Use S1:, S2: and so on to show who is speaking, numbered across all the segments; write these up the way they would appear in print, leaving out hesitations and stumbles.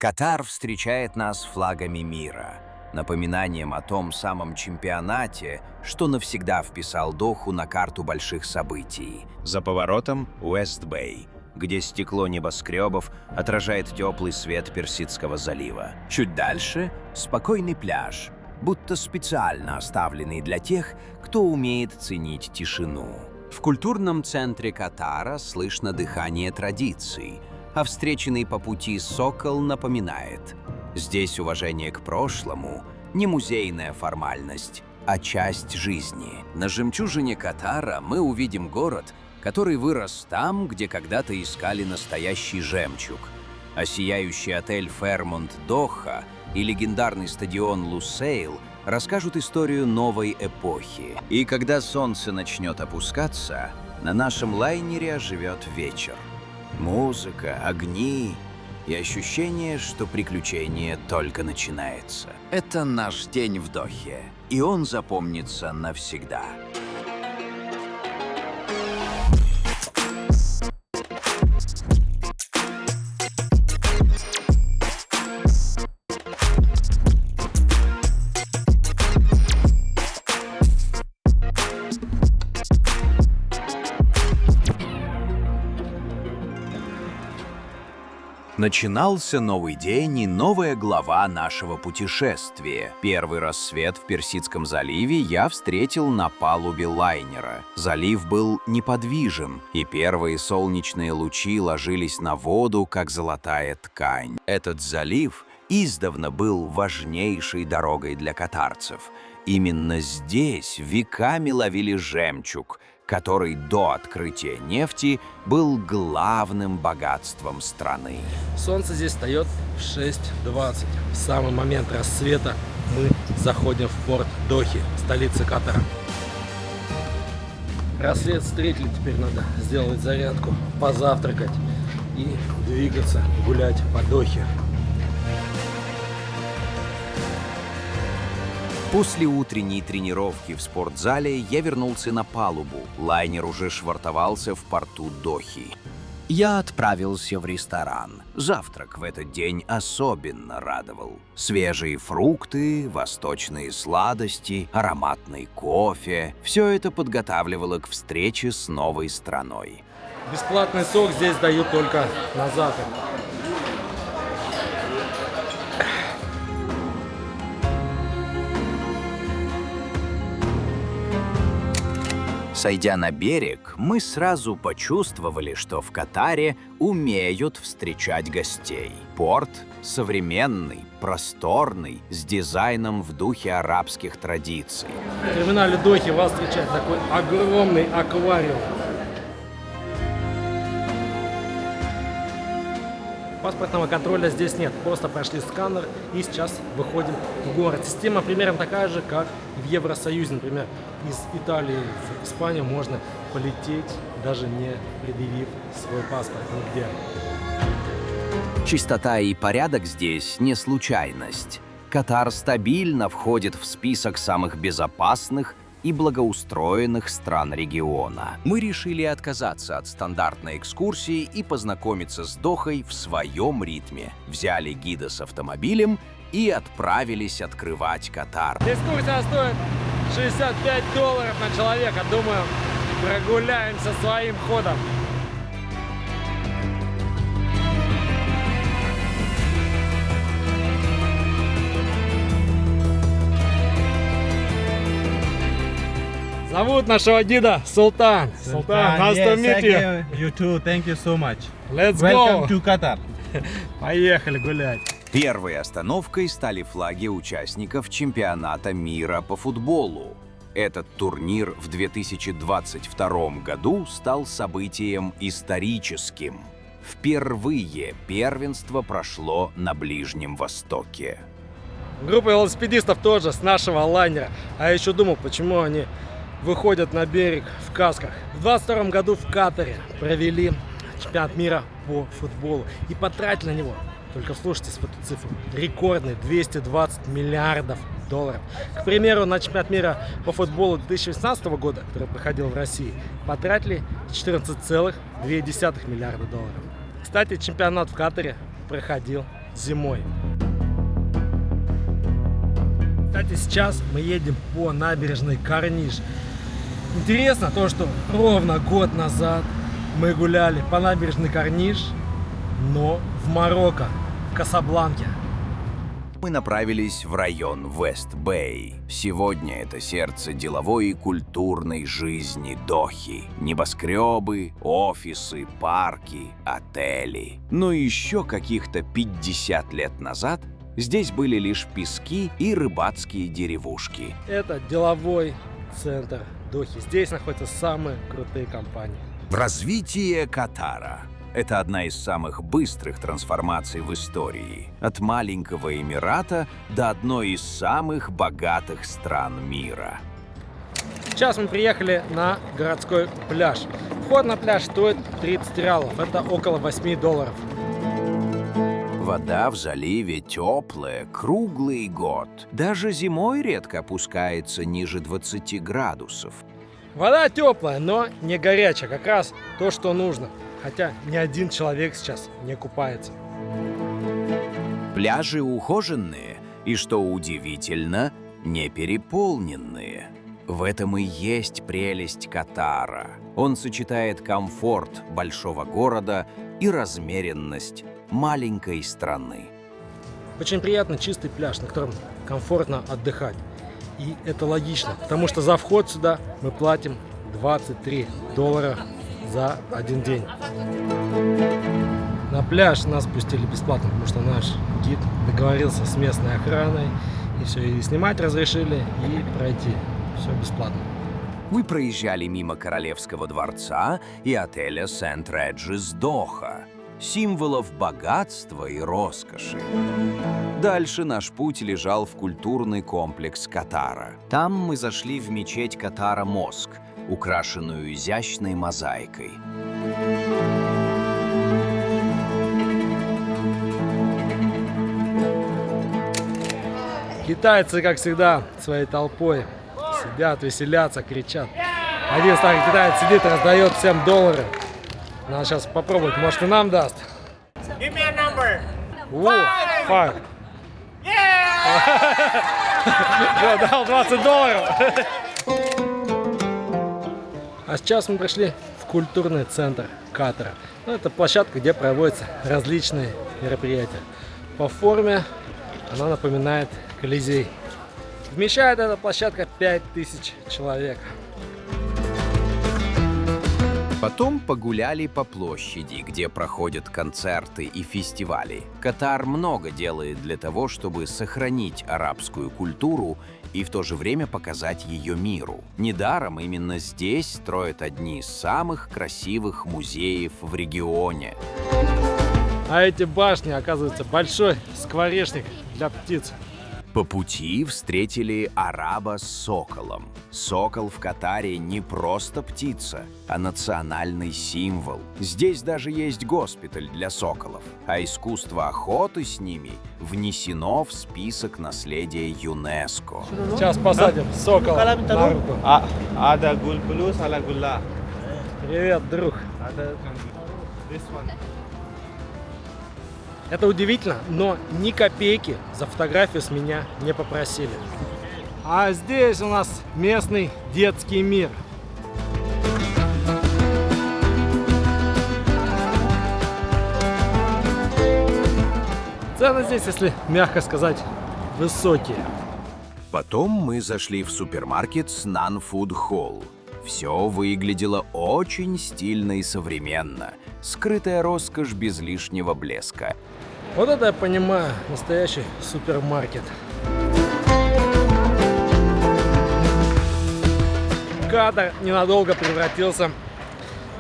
S1: Катар встречает нас флагами мира, напоминанием о том самом чемпионате, что навсегда вписал Доху на карту больших событий. За поворотом Уэст-Бэй, где стекло небоскребов отражает теплый свет Персидского залива. Чуть дальше — спокойный пляж, будто специально оставленный для тех, кто умеет ценить тишину. В культурном центре Катара слышно дыхание традиций, а встреченный по пути сокол напоминает: здесь уважение к прошлому не музейная формальность, а часть жизни. На жемчужине Катара мы увидим город, который вырос там, где когда-то искали настоящий жемчуг, а сияющий отель Fairmont Доха и легендарный стадион Лусейл расскажут историю новой эпохи. И когда солнце начнет опускаться, на нашем лайнере оживет вечер. Музыка, огни и ощущение, что приключение только начинается. Это наш день в Дохе, и он запомнится навсегда. Начинался новый день и новая глава нашего путешествия. Первый рассвет в Персидском заливе я встретил на палубе лайнера. Залив был неподвижен, и первые солнечные лучи ложились на воду, как золотая ткань. Этот залив издавна был важнейшей дорогой для катарцев. Именно здесь веками ловили жемчуг, который до открытия нефти был главным богатством страны.
S2: Солнце здесь встает в 6:20. В самый момент рассвета мы заходим в порт Дохи, столицы Катара. Рассвет встретили, теперь надо сделать зарядку, позавтракать и двигаться, гулять по Дохе.
S1: После утренней тренировки в спортзале я вернулся на палубу. Лайнер уже швартовался в порту Дохи. Я отправился в ресторан. Завтрак в этот день особенно радовал. Свежие фрукты, восточные сладости, ароматный кофе — все это подготавливало к встрече с новой страной.
S2: Бесплатный сок здесь дают только на завтрак.
S1: Сойдя на берег, мы сразу почувствовали, что в Катаре умеют встречать гостей. Порт современный, просторный, с дизайном в духе арабских традиций.
S2: В терминале Дохи вас встречает такой огромный аквариум. Паспортного контроля здесь нет, просто прошли сканер и сейчас выходим в город. Система примерно такая же, как в Евросоюзе, например. Из Италии в Испанию можно полететь, даже не предъявив свой паспорт нигде.
S1: Чистота и порядок здесь не случайность. Катар стабильно входит в список самых безопасных и благоустроенных стран региона. Мы решили отказаться от стандартной экскурсии и познакомиться с Дохой в своем ритме. Взяли гида с автомобилем и отправились открывать Катар.
S2: Экскурсия стоит $65 на человека. Думаю, прогуляемся своим ходом. Зовут нашего гида Султан. Султан, nice to meet you.
S3: You too. Thank you so much.
S2: Let's
S3: Welcome
S2: go.
S3: to Qatar.
S2: Поехали гулять.
S1: Первой остановкой стали флаги участников чемпионата мира по футболу. Этот турнир в 2022 году стал событием историческим. Впервые первенство прошло на Ближнем Востоке.
S2: Группа велосипедистов тоже с нашего лайнера. А еще думал, почему они выходят на берег в касках. В 2022 году в Катаре провели чемпионат мира по футболу и потратили на него, только вслушайтесь в эту цифру, рекордные $220 миллиардов. К примеру, на чемпионат мира по футболу 2018 года, который проходил в России, потратили $14,2 миллиарда. Кстати, чемпионат в Катаре проходил зимой. Кстати, сейчас мы едем по набережной Корниш. Интересно то, что ровно год назад мы гуляли по набережной Корниш, но в Марокко, в Касабланке.
S1: Мы направились в район Вест-Бэй. Сегодня это сердце деловой и культурной жизни Дохи. Небоскребы, офисы, парки, отели. Но еще каких-то 50 лет назад здесь были лишь пески и рыбацкие деревушки.
S2: Это деловой центр Дохи. Здесь находятся самые крутые компании.
S1: В развитии Катара. Это одна из самых быстрых трансформаций в истории. От маленького Эмирата до одной из самых богатых стран мира.
S2: Сейчас мы приехали на городской пляж. Вход на пляж стоит 30 реалов. Это около $8.
S1: Вода в заливе теплая, круглый год. Даже зимой редко опускается ниже 20 градусов.
S2: Вода теплая, но не горячая. Как раз то, что нужно. Хотя ни один человек сейчас не купается.
S1: Пляжи ухоженные и, что удивительно, не переполненные. В этом и есть прелесть Катара. Он сочетает комфорт большого города и размеренность маленькой страны.
S2: Очень приятно чистый пляж, на котором комфортно отдыхать. И это логично, потому что за вход сюда мы платим $23 за один день. На пляж нас пустили бесплатно, потому что наш гид договорился с местной охраной. И все, и снимать разрешили, и пройти. Все бесплатно.
S1: Мы проезжали мимо Королевского дворца и отеля Сент-Реджис Доха, символов богатства и роскоши. Дальше наш путь лежал в культурный комплекс Катара. Там мы зашли в мечеть Катара Моск, украшенную изящной мозаикой.
S2: Китайцы, как всегда, своей толпой сидят, веселятся, кричат. Один старый китаец сидит, раздает всем $. Надо сейчас попробовать, может и нам даст.
S3: Give me a number.
S2: Фак. Дал $20. А сейчас мы пришли в культурный центр Катара. Это площадка, где проводятся различные мероприятия. По форме она напоминает Колизей. Вмещает эта площадка 5000 человек.
S1: Потом погуляли по площади, где проходят концерты и фестивали. Катар много делает для того, чтобы сохранить арабскую культуру и в то же время показать ее миру. Недаром именно здесь строят одни из самых красивых музеев в регионе.
S2: А эти башни, оказывается, большой скворечник для птиц.
S1: По пути встретили араба с соколом. Сокол в Катаре не просто птица, а национальный символ. Здесь даже есть госпиталь для соколов, а искусство охоты с ними внесено в список наследия ЮНЕСКО.
S2: Сейчас посадим сокола на руку.
S3: Ada gulbulus ala gulla.
S2: Привет, друг.
S3: This one.
S2: Это удивительно, но ни копейки за фотографию с меня не попросили. А здесь у нас местный детский мир. Цены здесь, если мягко сказать, высокие.
S1: Потом мы зашли в супермаркет Snan Food Hall. Все выглядело очень стильно и современно. Скрытая роскошь без лишнего блеска.
S2: Вот это я понимаю, настоящий супермаркет. Катар ненадолго превратился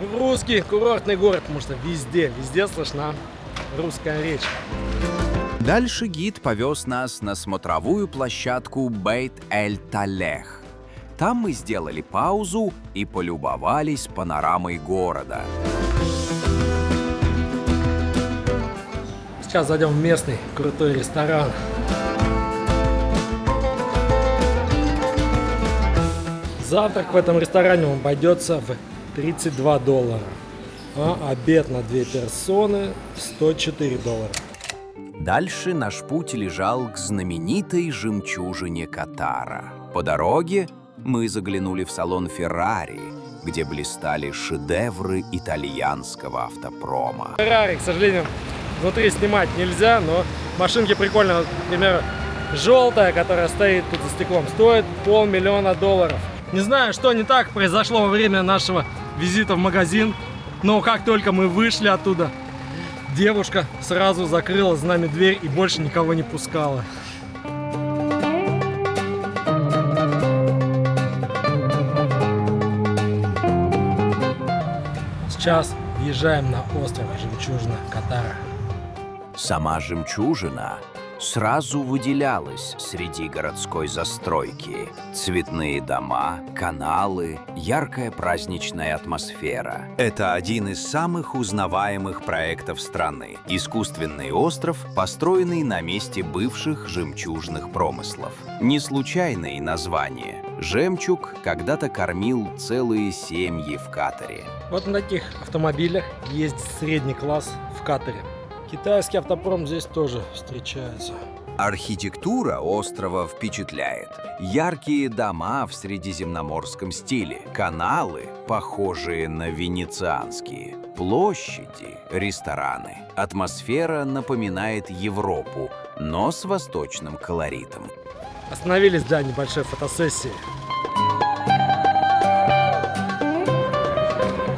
S2: в русский курортный город, потому что везде слышна русская речь.
S1: Дальше гид повез нас на смотровую площадку Бейт-эль-Талех. Там мы сделали паузу и полюбовались панорамой города.
S2: Сейчас зайдем в местный крутой ресторан. Завтрак в этом ресторане обойдется в $32, а обед на 2 персоны в $104.
S1: Дальше наш путь лежал к знаменитой жемчужине Катара. По дороге мы заглянули в салон Феррари, где блистали шедевры итальянского автопрома.
S2: Феррари, к сожалению, внутри снимать нельзя, но машинки прикольные. Например, желтая, которая стоит тут за стеклом, стоит $500 000. Не знаю, что не так произошло во время нашего визита в магазин, но как только мы вышли оттуда, девушка сразу закрыла за нами дверь и больше никого не пускала. Сейчас въезжаем на остров Жемчужина Катара.
S1: Сама жемчужина сразу выделялась среди городской застройки. Цветные дома, каналы, яркая праздничная атмосфера. Это один из самых узнаваемых проектов страны. Искусственный остров, построенный на месте бывших жемчужных промыслов. Не случайное название. Жемчуг когда-то кормил целые семьи в Катаре.
S2: Вот на таких автомобилях ездит средний класс в Катаре. Китайский автопром здесь тоже встречается.
S1: Архитектура острова впечатляет. Яркие дома в средиземноморском стиле, каналы, похожие на венецианские, площади, рестораны. Атмосфера напоминает Европу, но с восточным колоритом.
S2: Остановились для небольшой фотосессии.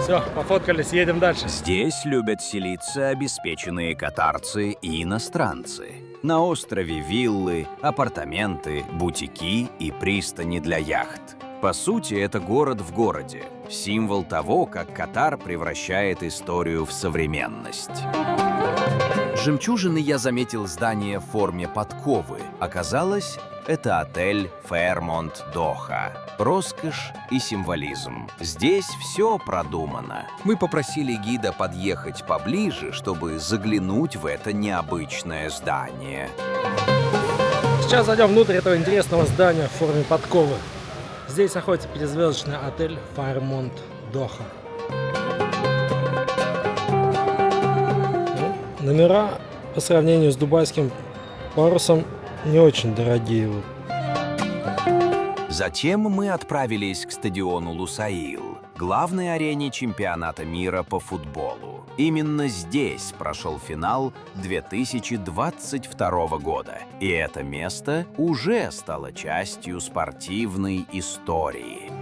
S2: Все, пофоткались, едем дальше.
S1: Здесь любят селиться обеспеченные катарцы и иностранцы. На острове виллы, апартаменты, бутики и пристани для яхт. По сути, это город в городе. Символ того, как Катар превращает историю в современность. Жемчужины я заметил здание в форме подковы. Оказалось, это отель Fairmont Doha. Роскошь и символизм. Здесь все продумано. Мы попросили гида подъехать поближе, чтобы заглянуть в это необычное здание.
S2: Сейчас зайдем внутрь этого интересного здания в форме подковы. Здесь находится 5-звездочный отель Fairmont Doha. Номера по сравнению с дубайским парусом не очень дорогие.
S1: Затем мы отправились к стадиону Лусаил, главной арене чемпионата мира по футболу. Именно здесь прошел финал 2022 года. И это место уже стало частью спортивной истории.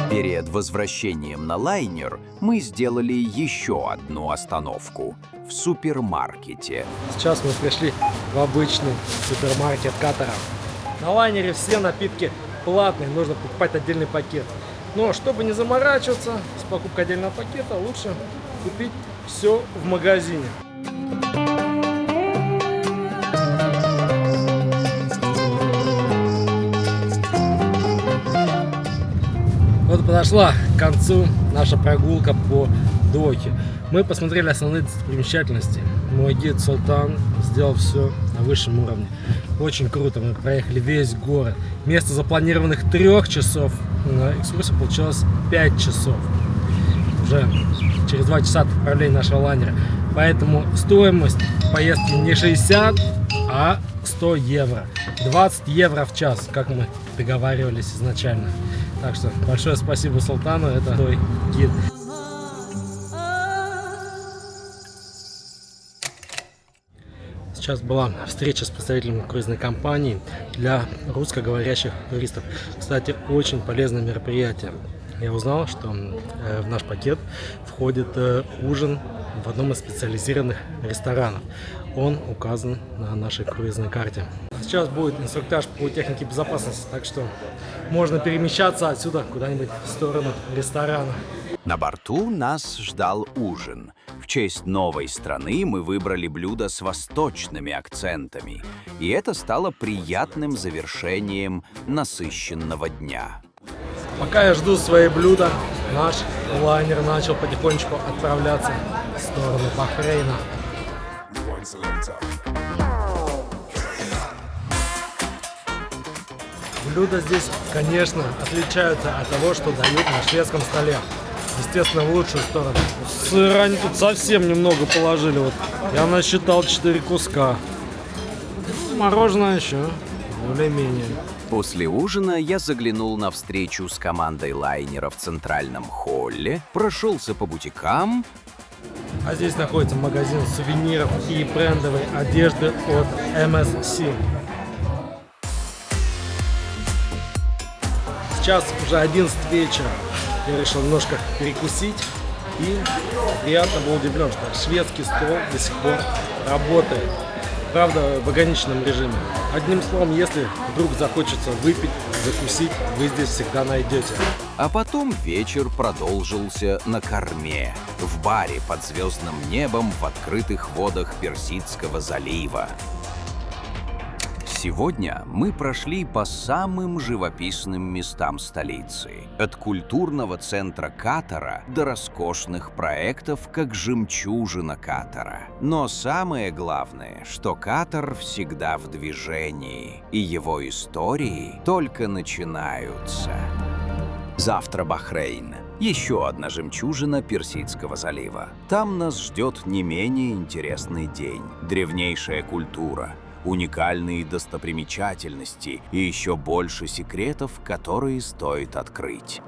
S1: Перед возвращением на лайнер мы сделали еще одну остановку в супермаркете.
S2: Сейчас мы пришли в обычный супермаркет Катара. На лайнере все напитки платные, нужно покупать отдельный пакет. Но чтобы не заморачиваться с покупкой отдельного пакета, лучше купить все в магазине. Вот подошла к концу наша прогулка по Дохе. Мы посмотрели основные достопримечательности. Мой гид Султан сделал все на высшем уровне. Очень круто. Мы проехали весь город. Вместо запланированных 3 часов на экскурсию получилось 5 часов. Уже через 2 часа от отправления нашего лайнера. Поэтому стоимость поездки не 60, а 100 евро. 20 евро в час, как мы договаривались изначально. Так что большое спасибо Султану, это твой гид. Сейчас была встреча с представителями круизной компании для русскоговорящих туристов. Кстати, очень полезное мероприятие. Я узнал, что в наш пакет входит ужин в одном из специализированных ресторанов. Он указан на нашей круизной карте. Сейчас будет инструктаж по технике безопасности, так что можно перемещаться отсюда куда-нибудь в сторону ресторана.
S1: На борту нас ждал ужин. В честь новой страны мы выбрали блюдо с восточными акцентами, и это стало приятным завершением насыщенного дня.
S2: Пока я жду свои блюда, наш лайнер начал потихонечку отправляться в сторону Бахрейна. Блюда здесь, конечно, отличаются от того, что дают на шведском столе. естественно, в лучшую сторону. Сыра они тут совсем немного положили. Вот я насчитал 4 куска. Мороженое еще более-менее.
S1: После ужина я заглянул на встречу с командой лайнера в центральном холле, прошелся по бутикам.
S2: А здесь находится магазин сувениров и брендовой одежды от MSC. Сейчас уже 11 вечера. Я решил немножко перекусить. И приятно был удивлен, что шведский стол до сих пор работает. Правда, в ограниченном режиме. Одним словом, если вдруг захочется выпить, закусить, вы здесь всегда найдете.
S1: А потом вечер продолжился на корме, в баре под звездным небом в открытых водах Персидского залива. Сегодня мы прошли по самым живописным местам столицы. От культурного центра Катара до роскошных проектов, как жемчужина Катара. Но самое главное, что Катар всегда в движении, и его истории только начинаются. Завтра Бахрейн. Еще одна жемчужина Персидского залива. Там нас ждет не менее интересный день. Древнейшая культура, уникальные достопримечательности и еще больше секретов, которые стоит открыть.